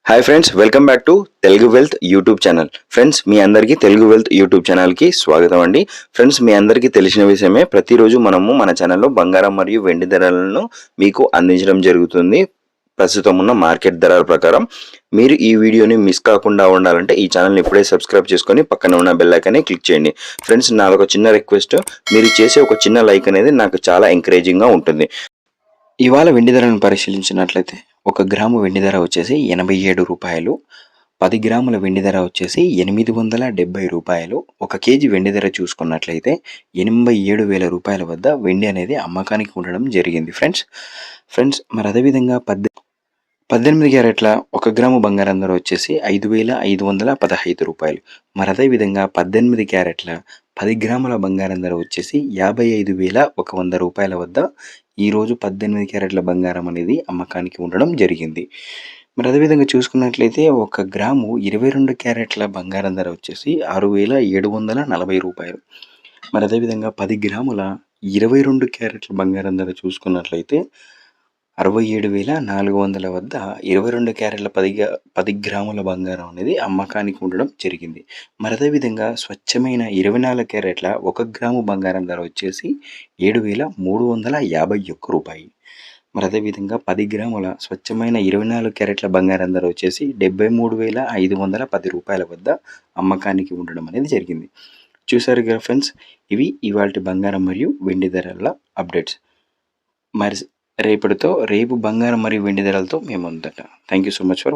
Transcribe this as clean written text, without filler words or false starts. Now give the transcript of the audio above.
Hi friends, welcome back to Telugu wealth YouTube channel. Friends, మీ అందరికీ Telugu wealth YouTube ఛానల్కి స్వాగతం అండి. ఫ్రెండ్స్, మీ అందరికీ తెలిసిన విషయమే, ప్రతిరోజు మనము మన ఛానల్లో బంగారం మరియు వెండి ధరలను మీకు అందించడం జరుగుతుంది. ప్రస్తుతం ఉన్న మార్కెట్ ధరల ప్రకారం మీరు ఈ వీడియోని మిస్ కాకుండా ఉండాలంటే ఈ ఛానల్ని ఇప్పుడే సబ్స్క్రైబ్ చేసుకొని పక్కన ఉన్న బెల్ ఐకాన్ని క్లిక్ చేయండి. ఫ్రెండ్స్, నాదొక చిన్న రిక్వెస్ట్, మీరు చేసే ఒక చిన్న లైక్ అనేది నాకు చాలా ఎంకరేజింగ్గా ఉంటుంది. ఇవాళ వెండి ధరను పరిశీలించినట్లయితే 1 గ్రాము వెండి ధర వచ్చేసి 87 రూపాయలు, 10 గ్రాముల వెండి ధర వచ్చేసి 870 రూపాయలు. 1 కేజీ వెండి ధర చూసుకున్నట్లయితే 87,000 రూపాయల వద్ద వెండి అనేది అమ్మకానికి ఉండడం జరిగింది. ఫ్రెండ్స్ మరి అదేవిధంగా 18 క్యారెట్ల 1 గ్రాము బంగారం ధర వచ్చేసి 5,515 రూపాయలు. మరి అదేవిధంగా 18 క్యారెట్ల 10 గ్రాముల బంగారం ధర వచ్చేసి 55,100 రూపాయల వద్ద ఈరోజు 18 క్యారెట్ల బంగారం అనేది అమ్మకానికి ఉండడం జరిగింది. మరి అదేవిధంగా చూసుకున్నట్లయితే 1 గ్రాము 22 క్యారెట్ల బంగారం ధర వచ్చేసి 6,740 రూపాయలు. మరి అదేవిధంగా 10 గ్రాముల 22 క్యారెట్ల బంగారం ధర చూసుకున్నట్లయితే 67,400 వద్ద 22 క్యారెట్ల 10 గ్రాముల బంగారం అనేది అమ్మకానికి ఉండడం జరిగింది. మరి అదేవిధంగా స్వచ్ఛమైన 24 క్యారెట్ల 1 గ్రాము బంగారం ధర వచ్చేసి 7,351 రూపాయి. మరి అదేవిధంగా 10 గ్రాముల స్వచ్ఛమైన 24 క్యారెట్ల బంగారం ధర వచ్చేసి 73,510 రూపాయల వద్ద అమ్మకానికి ఉండడం అనేది జరిగింది. చూసారు కదా ఫ్రెండ్స్, ఇవి ఇవాల్టి బంగారం మరియు వెండి ధరల అప్డేట్స్. మరి రేపు బంగారం మరియు వెండి ధరలతో మేము ముందట. Thank you so much for